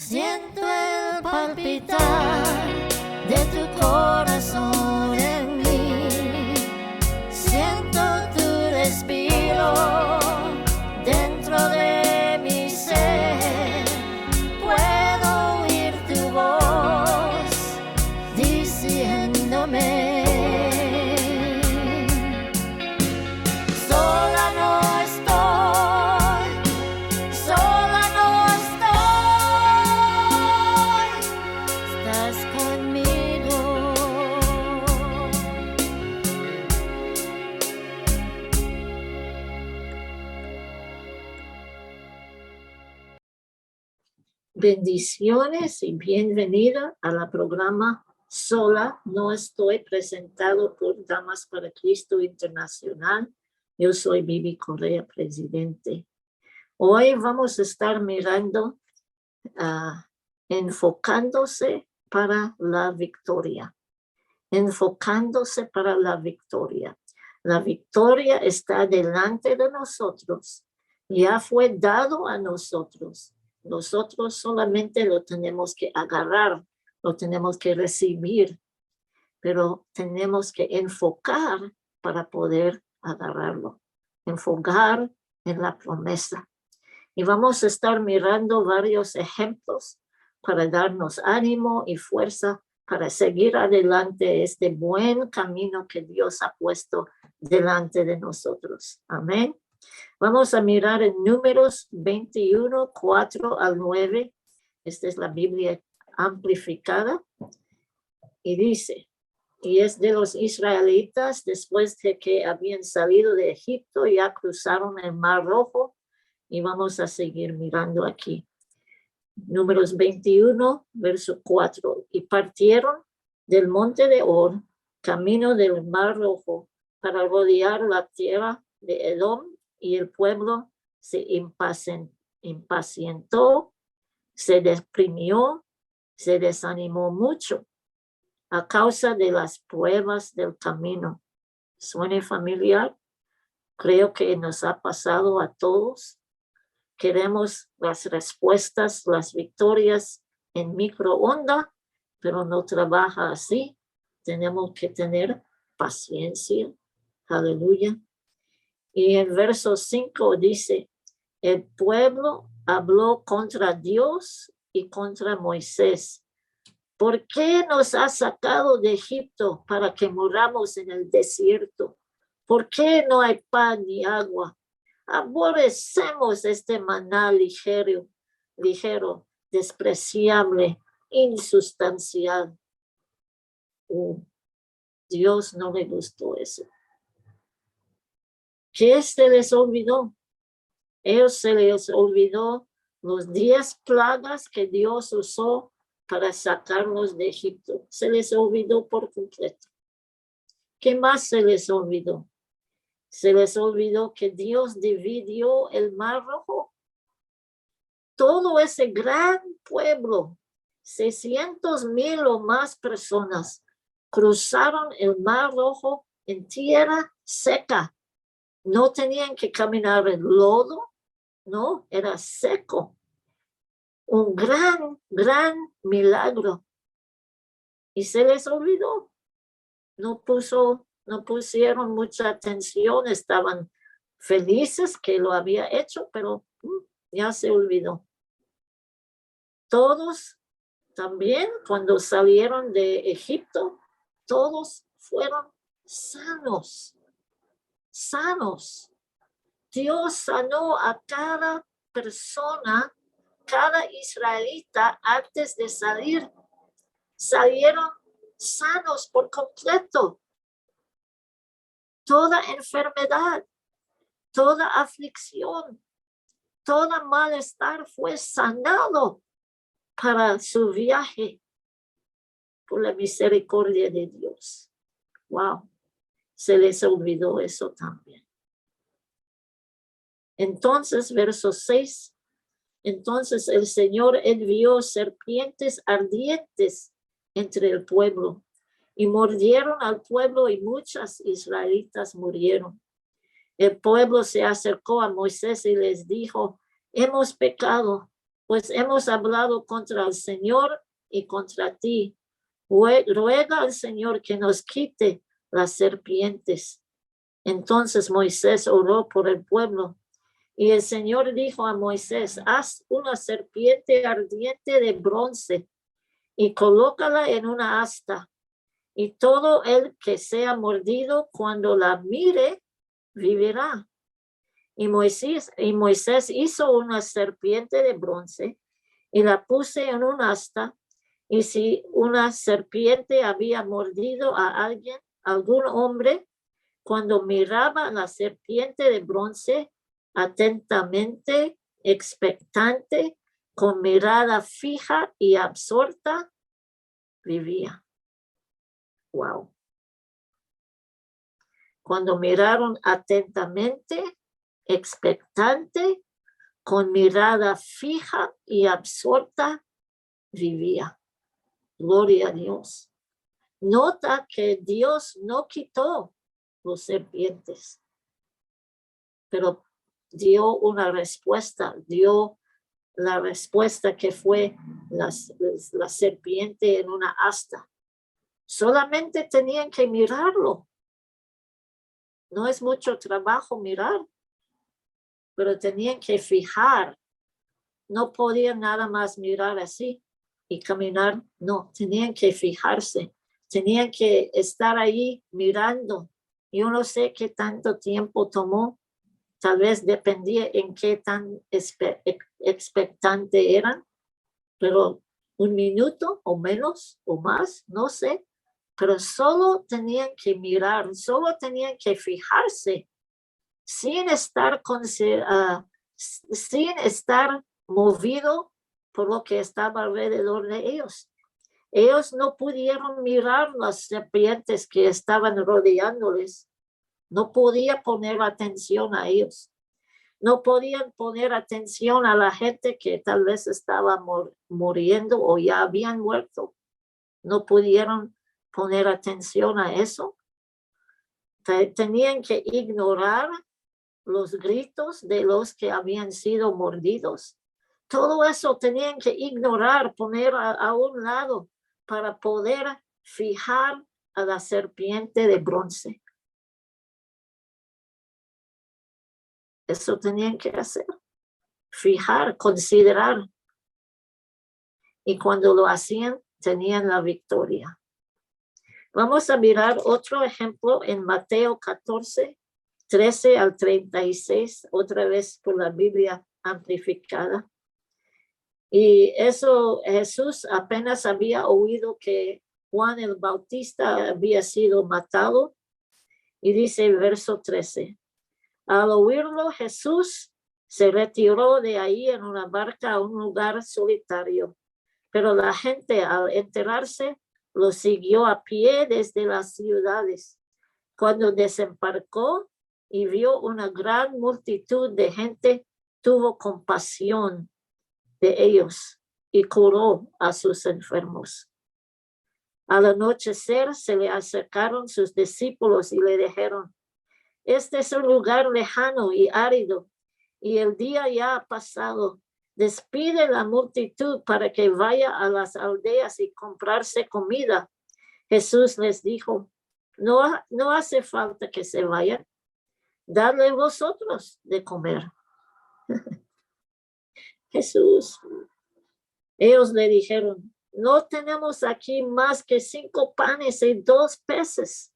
Siento el palpitar de tu corazón en mí. Siento tu respiro dentro de mi ser. Puedo oír tu voz diciéndome: sola no estoy, sola no estoy, estás conmigo. Bendiciones y bienvenida a la programa Sola No Estoy, presentado por Damas para Cristo Internacional. Yo soy Bibi Correa, presidente. Hoy vamos a estar mirando, enfocándose para la victoria. Enfocándose para la victoria. La victoria está delante de nosotros. Ya fue dado a nosotros. Nosotros solamente lo tenemos que agarrar, lo tenemos que recibir, pero tenemos que enfocar para poder agarrarlo. Enfocar en la promesa. Y vamos a estar mirando varios ejemplos para darnos ánimo y fuerza para seguir adelante este buen camino que Dios ha puesto delante de nosotros. Amén. Vamos a mirar en Números 21, 4 al 9. Esta es la Biblia amplificada. Y dice: y es de los israelitas después de que habían salido de Egipto, ya cruzaron el Mar Rojo. Y vamos a seguir mirando aquí. Números 21, verso 4. Y partieron del monte de Or, camino del Mar Rojo, para rodear la tierra de Edom, y el pueblo se impacientó, se deprimió, se desanimó mucho a causa de las pruebas del camino. ¿Suena familiar? Creo que nos ha pasado a todos. Queremos las respuestas, las victorias en microondas, pero no trabaja así. Tenemos que tener paciencia. Aleluya. Y en verso 5 dice: el pueblo habló contra Dios y contra Moisés. ¿Por qué nos has sacado de Egipto para que muramos en el desierto? ¿Por qué no hay pan ni agua? Aborrecemos este maná ligero, despreciable, insustancial. Dios no le gustó eso. ¿Qué se les olvidó? Ellos se les olvidó los 10 plagas que Dios usó para sacarlos de Egipto. Se les olvidó por completo. ¿Qué más se les olvidó? Se les olvidó que Dios dividió el Mar Rojo. Todo ese gran pueblo, 600,000 o más personas, cruzaron el Mar Rojo en tierra seca. No tenían que caminar en lodo, no, era seco. Un gran milagro. Y se les olvidó. No pusieron mucha atención, estaban felices que lo había hecho, pero ya se olvidó. Todos también, cuando salieron de Egipto, todos fueron sanos. Dios sanó a cada persona, cada israelita antes de salir. Salieron sanos por completo. Toda enfermedad, toda aflicción, todo malestar fue sanado para su viaje por la misericordia de Dios. Wow, se les olvidó eso también. Entonces, verso 6, entonces el Señor envió serpientes ardientes entre el pueblo y mordieron al pueblo y muchas israelitas murieron. El pueblo se acercó a Moisés y les dijo: hemos pecado, pues hemos hablado contra el Señor y contra ti. Ruega al Señor que nos quite las serpientes. Entonces Moisés oró por el pueblo. Y el Señor dijo a Moisés, haz una serpiente ardiente de bronce y colócala en una asta. Y todo el que sea mordido cuando la mire, vivirá. Y Moisés hizo una serpiente de bronce y la puse en un asta. Y si una serpiente había mordido a alguien, algún hombre, cuando miraba la serpiente de bronce, atentamente, expectante, con mirada fija y absorta, vivía. Wow. Cuando miraron atentamente, expectante, con mirada fija y absorta, vivía. Gloria a Dios. Nota que Dios no quitó los serpientes, pero dio una respuesta, dio la respuesta que fue la serpiente en una asta. Solamente tenían que mirarlo. No es mucho trabajo mirar, pero tenían que fijar. No podían nada más mirar así y caminar. No, tenían que fijarse. Tenían que estar ahí mirando. Yo no sé qué tanto tiempo tomó. Tal vez dependía en qué tan expectante eran, pero 1 minuto o menos o más, no sé. Pero solo tenían que mirar, solo tenían que fijarse sin estar movido por lo que estaba alrededor de ellos. Ellos no pudieron mirar las serpientes que estaban rodeándoles. No podían poner atención a ellos. No podían poner atención a la gente que tal vez estaba muriendo o ya habían muerto. No pudieron poner atención a eso. Tenían que ignorar los gritos de los que habían sido mordidos. Todo eso tenían que ignorar, poner a un lado para poder fijar a la serpiente de bronce. Eso tenían que hacer. Fijar, considerar. Y cuando lo hacían, tenían la victoria. Vamos a mirar otro ejemplo en Mateo 14, 13 al 36, otra vez por la Biblia amplificada. Y eso, Jesús apenas había oído que Juan el Bautista había sido matado. Y dice el verso 13, al oírlo Jesús se retiró de ahí en una barca a un lugar solitario. Pero la gente al enterarse lo siguió a pie desde las ciudades. Cuando desembarcó y vio una gran multitud de gente, tuvo compasión de ellos y curó a sus enfermos. Al anochecer se le acercaron sus discípulos y le dijeron, este es un lugar lejano y árido, y el día ya ha pasado. Despide la multitud para que vaya a las aldeas y comprarse comida. Jesús les dijo, no hace falta que se vayan. Dadle vosotros de comer. Jesús, ellos le dijeron, no tenemos aquí más que 5 panes y 2 peces.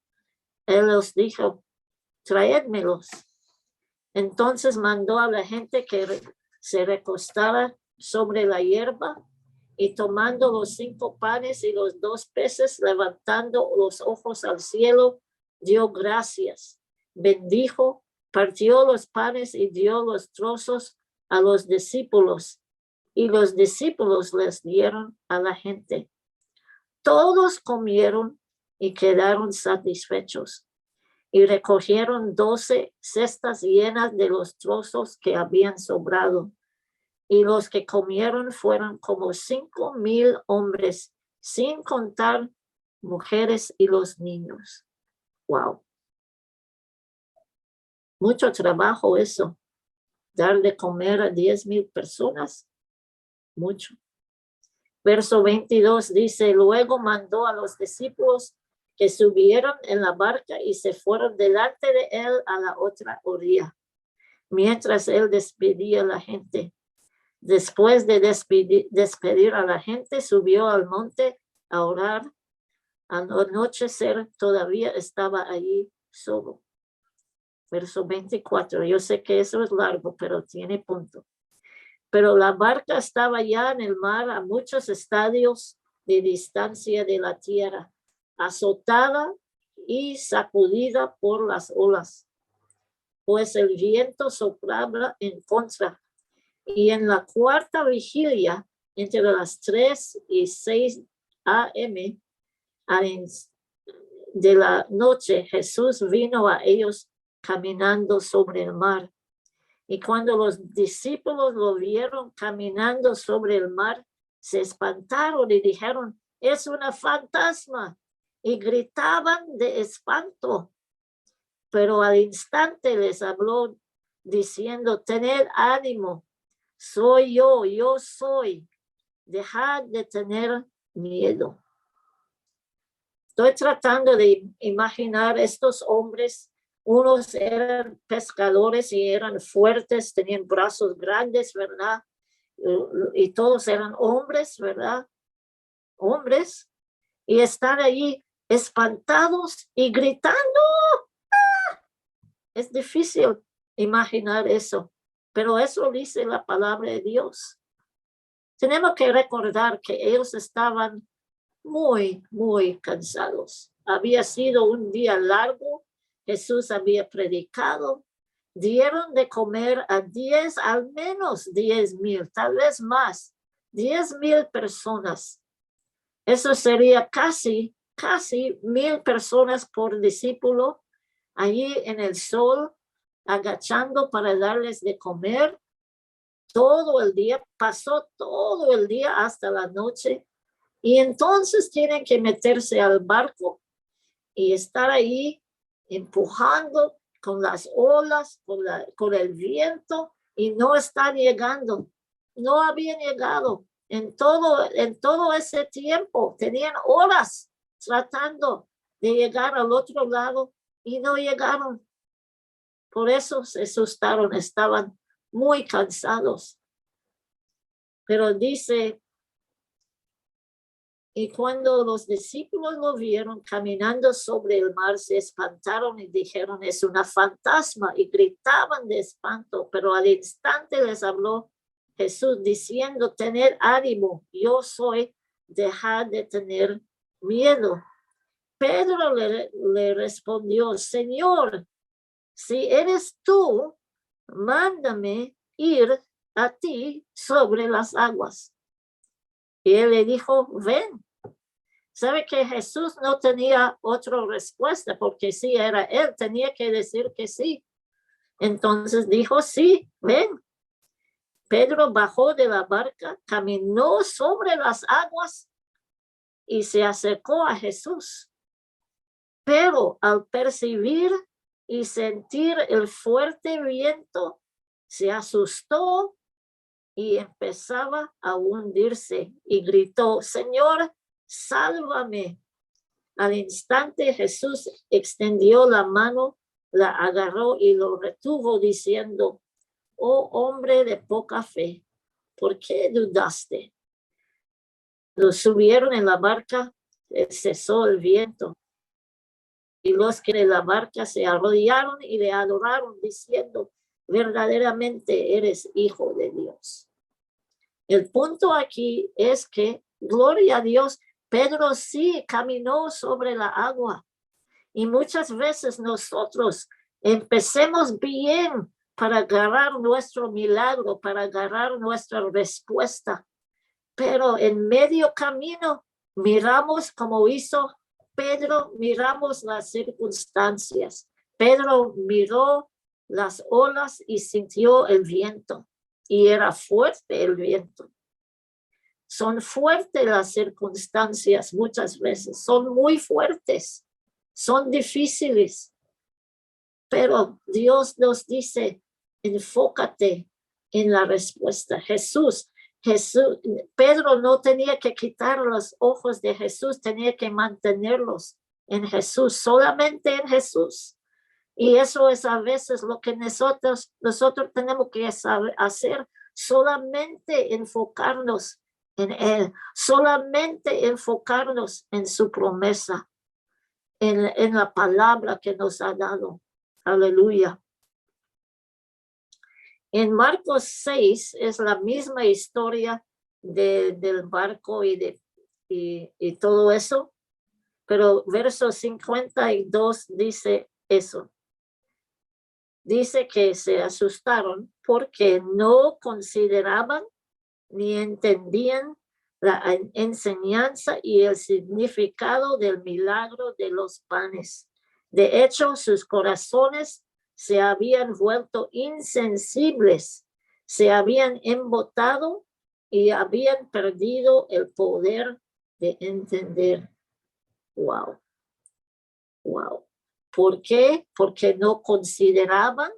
Él los dijo, traédmelos. Entonces mandó a la gente que se recostara sobre la hierba y tomando los 5 panes y los 2 peces, levantando los ojos al cielo, dio gracias, bendijo, partió los panes y dio los trozos a los discípulos, y los discípulos les dieron a la gente. Todos comieron y quedaron satisfechos, y recogieron 12 cestas llenas de los trozos que habían sobrado. Y los que comieron fueron como 5,000 hombres, sin contar mujeres y los niños. Wow. Mucho trabajo eso, dar de comer a 10,000 personas. mucho. Verso 22 dice, luego mandó a los discípulos que subieron en la barca y se fueron delante de él a la otra orilla, mientras él despedía a la gente. Después de despedir a la gente, subió al monte a orar. Al anochecer todavía estaba allí solo. Verso 24, yo sé que eso es largo, pero tiene punto. Pero la barca estaba ya en el mar a muchos estadios de distancia de la tierra, azotada y sacudida por las olas, pues el viento soplaba en contra. Y en la cuarta vigilia, entre las 3 y 6 a.m. de la noche, Jesús vino a ellos caminando sobre el mar. Y cuando los discípulos lo vieron caminando sobre el mar, se espantaron y dijeron, es una fantasma. Y gritaban de espanto. Pero al instante les habló diciendo, tened ánimo, soy yo soy. Dejad de tener miedo. Estoy tratando de imaginar estos hombres. Unos eran pescadores y eran fuertes, tenían brazos grandes, ¿verdad? Y todos eran hombres, ¿verdad? Hombres. Y están allí espantados y gritando. ¡Ah! Es difícil imaginar eso, pero eso dice la palabra de Dios. Tenemos que recordar que ellos estaban muy, muy cansados. Había sido un día largo. Jesús había predicado, dieron de comer a 10, al menos 10,000, tal vez más, 10,000 personas. Eso sería casi 1,000 personas por discípulo, allí en el sol, agachando para darles de comer. Todo el día, pasó todo el día hasta la noche, y entonces tienen que meterse al barco y estar ahí empujando con las olas, con el viento, y no están llegando. No habían llegado. En todo ese tiempo tenían horas tratando de llegar al otro lado y no llegaron. Por eso se asustaron, estaban muy cansados. Pero dice, y cuando los discípulos lo vieron caminando sobre el mar, se espantaron y dijeron, es una fantasma, y gritaban de espanto. Pero al instante les habló Jesús diciendo, tened ánimo, yo soy, dejad de tener miedo. Pedro le respondió, Señor, si eres tú, mándame ir a ti sobre las aguas. Y él le dijo, ven. ¿Sabe que Jesús no tenía otra respuesta? Porque si era él, tenía que decir que sí. Entonces dijo, sí, ven. Pedro bajó de la barca, caminó sobre las aguas y se acercó a Jesús. Pero al percibir y sentir el fuerte viento, se asustó y empezaba a hundirse y gritó, Señor, sálvame. Al instante Jesús extendió la mano, la agarró y lo retuvo diciendo, oh hombre de poca fe, ¿por qué dudaste? Lo subieron en la barca, cesó el viento. Y los que en la barca se arrodillaron y le adoraron diciendo, verdaderamente eres hijo de Dios. El punto aquí es que, gloria a Dios, Pedro sí caminó sobre la agua. Y muchas veces nosotros empecemos bien para agarrar nuestro milagro, para agarrar nuestra respuesta. Pero en medio camino miramos como hizo Pedro, miramos las circunstancias. Pedro miró las olas y sintió el viento. Y era fuerte el viento. Son fuertes las circunstancias muchas veces, son muy fuertes, son difíciles. Pero Dios nos dice, enfócate en la respuesta. Jesús, Jesús, Pedro no tenía que quitar los ojos de Jesús, tenía que mantenerlos en Jesús, solamente en Jesús. Y eso es a veces lo que nosotros tenemos que hacer, solamente enfocarnos en Él, solamente enfocarnos en su promesa, en la palabra que nos ha dado. Aleluya. En Marcos 6 es la misma historia del barco y todo eso, pero verso 52 dice eso. Dice que se asustaron porque no consideraban ni entendían la enseñanza y el significado del milagro de los panes. De hecho, sus corazones se habían vuelto insensibles, se habían embotado y habían perdido el poder de entender. Wow. Wow. ¿Por qué? Porque no consideraban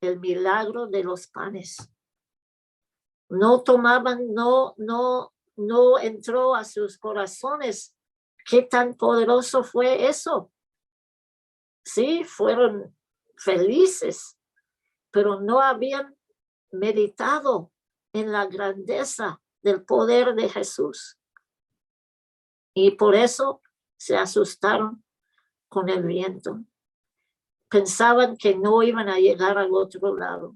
el milagro de los panes. No tomaban, no entró a sus corazones. ¿Qué tan poderoso fue eso? Sí, fueron felices, pero no habían meditado en la grandeza del poder de Jesús. Y por eso se asustaron con el viento. Pensaban que no iban a llegar al otro lado.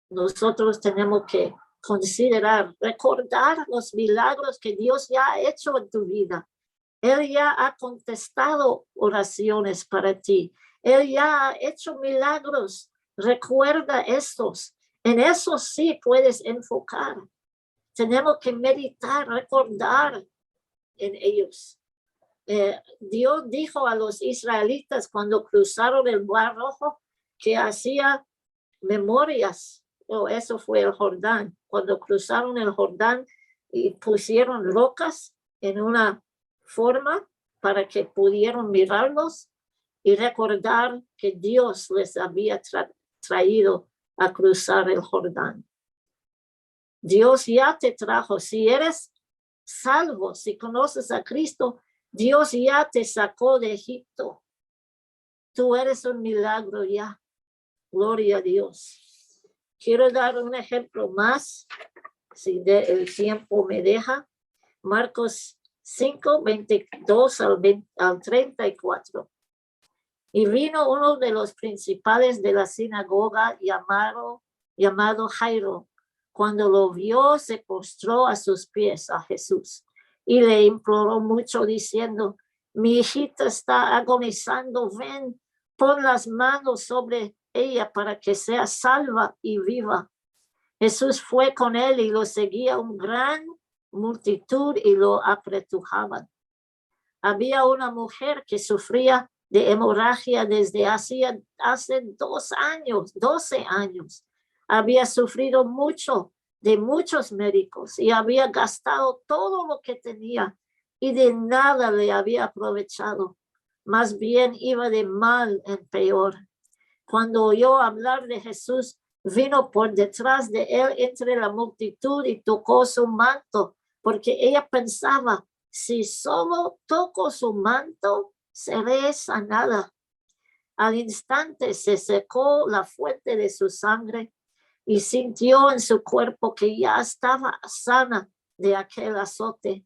Nosotros tenemos que considerar, recordar los milagros que Dios ya ha hecho en tu vida. Él ya ha contestado oraciones para ti. Él ya ha hecho milagros. Recuerda estos. En eso sí puedes enfocar. Tenemos que meditar, recordar en ellos. Dios dijo a los israelitas cuando cruzaron el mar Rojo que hacía memorias. Eso fue el Jordán. Cuando cruzaron el Jordán y pusieron rocas en una forma para que pudieran mirarlos y recordar que Dios les había traído a cruzar el Jordán. Dios ya te trajo. Si eres salvo, si conoces a Cristo, Dios ya te sacó de Egipto. Tú eres un milagro ya. Gloria a Dios. Quiero dar un ejemplo más, si el tiempo me deja. Marcos 5, 22 al 34. Y vino uno de los principales de la sinagoga llamado Jairo. Cuando lo vio, se postró a sus pies a Jesús y le imploró mucho diciendo: mi hijita está agonizando, ven, pon las manos sobre ella para que sea salva y viva. Jesús fue con él y lo seguía una gran multitud y lo apretujaban. Había una mujer que sufría de hemorragia desde hace 12 años. Había sufrido mucho de muchos médicos y había gastado todo lo que tenía y de nada le había aprovechado. Más bien iba de mal en peor. Cuando oyó hablar de Jesús, vino por detrás de él entre la multitud y tocó su manto, porque ella pensaba: si solo toco su manto, seré sanada. Al instante se secó la fuente de su sangre y sintió en su cuerpo que ya estaba sana de aquel azote.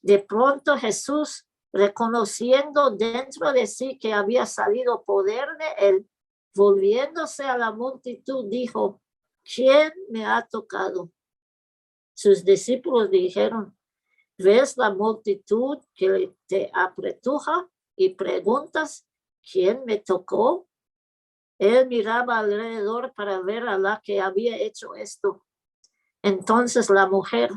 De pronto Jesús, reconociendo dentro de sí que había salido poder de él, volviéndose a la multitud, dijo: ¿quién me ha tocado? Sus discípulos dijeron: ¿ves la multitud que te apretuja y preguntas quién me tocó? Él miraba alrededor para ver a la que había hecho esto. Entonces la mujer,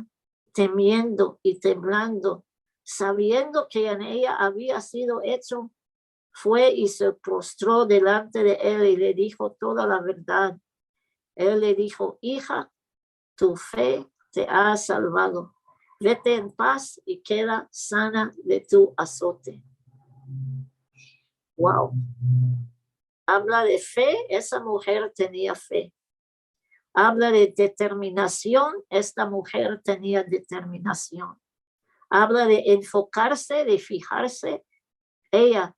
temiendo y temblando, sabiendo que en ella había sido hecho, fue y se postró delante de él y le dijo toda la verdad. Él le dijo: hija, tu fe te ha salvado. Vete en paz y queda sana de tu azote. Wow. Habla de fe. Esa mujer tenía fe. Habla de determinación. Esta mujer tenía determinación. Habla de enfocarse, de fijarse. Ella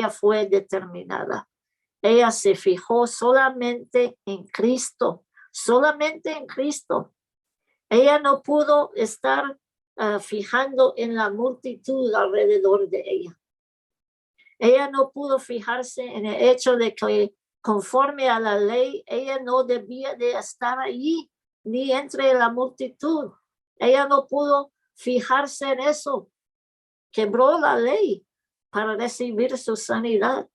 fue determinada. Ella se fijó solamente en Cristo, solamente en Cristo. Ella no pudo estar fijando en la multitud alrededor de ella. Ella no pudo fijarse en el hecho de que conforme a la ley, ella no debía de estar allí, ni entre la multitud. Ella no pudo fijarse en eso. Quebró la ley para recibir su sanidad.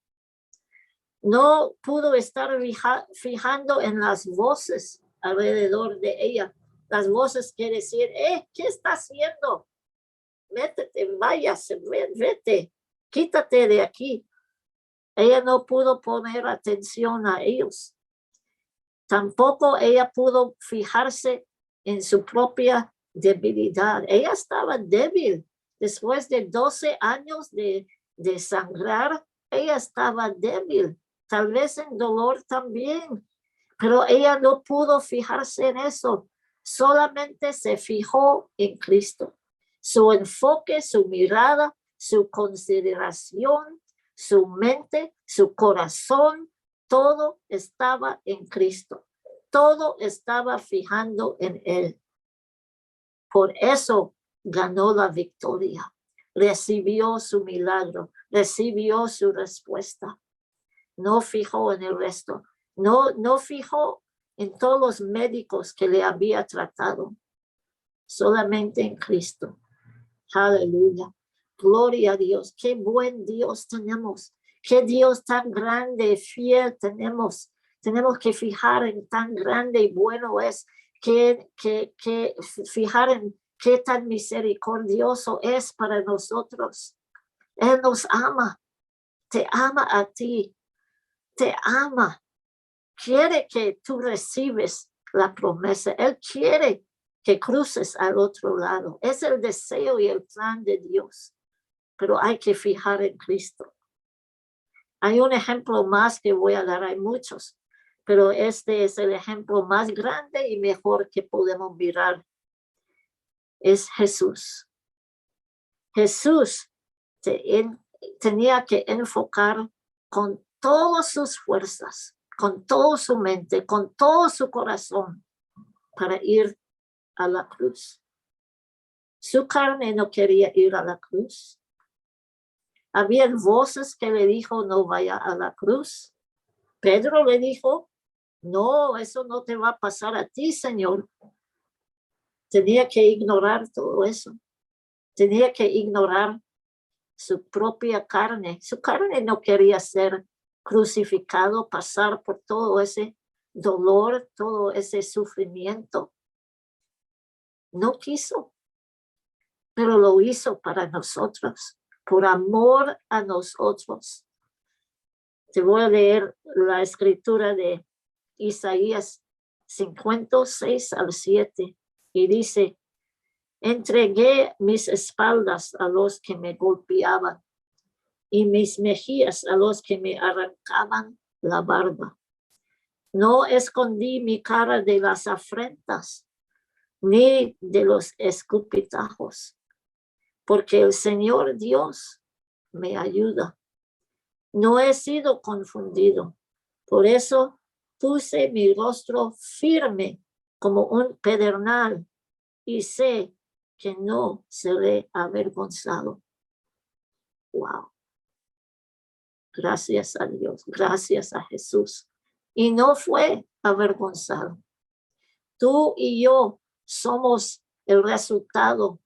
No pudo estar fijando en las voces alrededor de ella. Las voces que decían, ¿qué está haciendo? Métete, váyase, vete, quítate de aquí. Ella no pudo poner atención a ellos. Tampoco ella pudo fijarse en su propia debilidad. Ella estaba débil. Después de 12 años de sangrar, ella estaba débil. Tal vez en dolor también. Pero ella no pudo fijarse en eso. Solamente se fijó en Cristo. Su enfoque, su mirada, su consideración, su mente, su corazón, todo estaba en Cristo. Todo estaba fijando en Él. Por eso ganó la victoria. Recibió su milagro. Recibió su respuesta. No fijó en el resto. No fijó en todos los médicos que le había tratado. Solamente en Cristo. Aleluya. Gloria a Dios. Qué buen Dios tenemos. Qué Dios tan grande y fiel tenemos. Tenemos que fijar en tan grande y bueno es. Que fijar en qué tan misericordioso es para nosotros. Él nos ama. Te ama a ti. Te ama. Quiere que tú recibes la promesa. Él quiere que cruces al otro lado. Es el deseo y el plan de Dios. Pero hay que fijar en Cristo. Hay un ejemplo más que voy a dar. Hay muchos. Pero este es el ejemplo más grande y mejor que podemos mirar. Es Jesús. Jesús tenía que enfocar con todas sus fuerzas, con toda su mente, con todo su corazón para ir a la cruz. Su carne no quería ir a la cruz. Había voces que le dijo, no vaya a la cruz. Pedro le dijo, no, eso no te va a pasar a ti, Señor. Tenía que ignorar todo eso. Tenía que ignorar su propia carne. Su carne no quería ser crucificado, pasar por todo ese dolor, todo ese sufrimiento. No quiso, pero lo hizo para nosotros, por amor a nosotros. Te voy a leer la escritura de Isaías 56:7 y dice, entregué mis espaldas a los que me golpeaban y mis mejillas a los que me arrancaban la barba. No escondí mi cara de las afrentas ni de los escupitajos, porque el Señor Dios me ayuda. No he sido confundido. Por eso puse mi rostro firme como un pedernal y sé que no seré avergonzado. Wow. Gracias a Dios, gracias a Jesús. Y no fue avergonzado. Tú y yo somos el resultado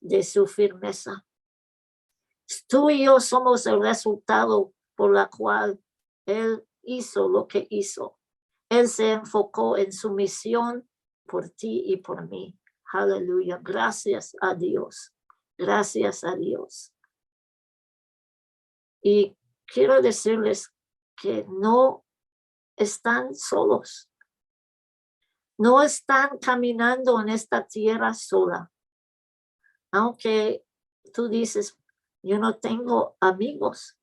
de su firmeza. Tú y yo somos el resultado por la cual Él hizo lo que hizo. Él se enfocó en su misión por ti y por mí. Aleluya. Gracias a Dios. Gracias a Dios. Y quiero decirles que no están solos. No están caminando en esta tierra sola. Aunque tú dices, yo no tengo amigos.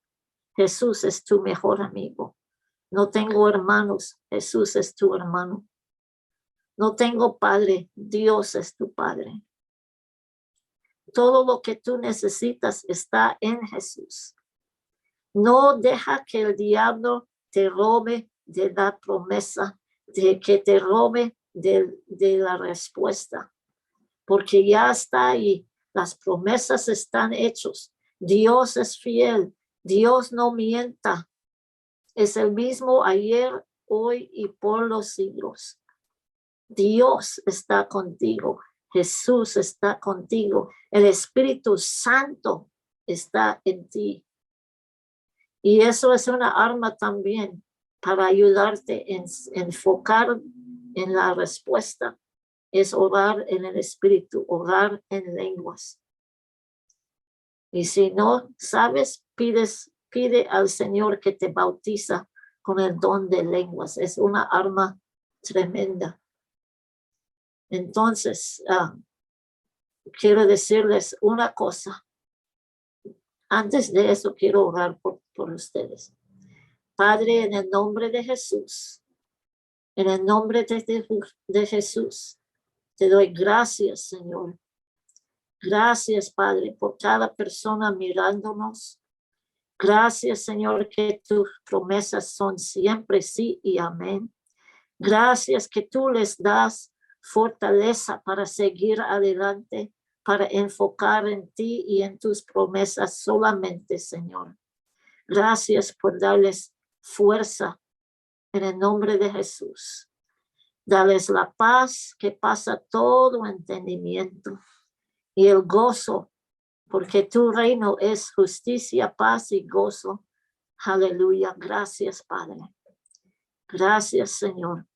Jesús es tu mejor amigo. No tengo hermanos, Jesús es tu hermano. No tengo padre, Dios es tu padre. Todo lo que tú necesitas está en Jesús. No deja que el diablo te robe de la promesa, de que te robe de la respuesta, porque ya está ahí. Las promesas están hechas. Dios es fiel. Dios no mienta. Es el mismo ayer, hoy y por los siglos. Dios está contigo. Jesús está contigo. El Espíritu Santo está en ti. Y eso es una arma también para ayudarte en enfocar en la respuesta. Es orar en el Espíritu, orar en lenguas. Y si no sabes, pide al Señor que te bautiza con el don de lenguas. Es una arma tremenda. Entonces, quiero decirles una cosa. Antes de eso, quiero orar por ustedes. Padre, en el nombre de Jesús, en el nombre de Jesús, te doy gracias, Señor. Gracias, Padre, por cada persona mirándonos. Gracias, Señor, que tus promesas son siempre sí y amén. Gracias que tú les das fortaleza para seguir adelante, para enfocar en ti y en tus promesas solamente, Señor. Gracias por darles fuerza en el nombre de Jesús. Dales la paz que pasa todo entendimiento y el gozo, porque tu reino es justicia, paz y gozo. Aleluya. Gracias, Padre. Gracias, Señor.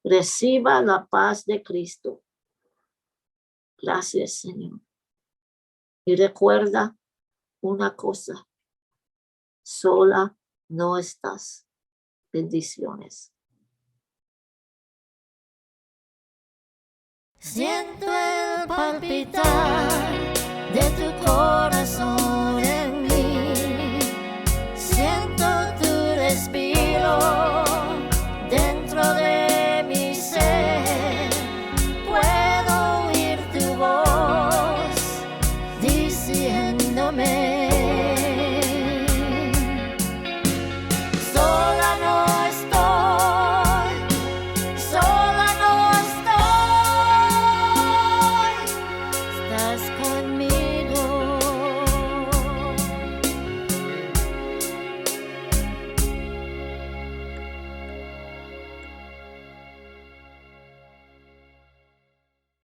Reciba la paz de Cristo. Gracias, Señor. Y recuerda una cosa. Sola no estás. Bendiciones. Siento el palpitar de tu corazón.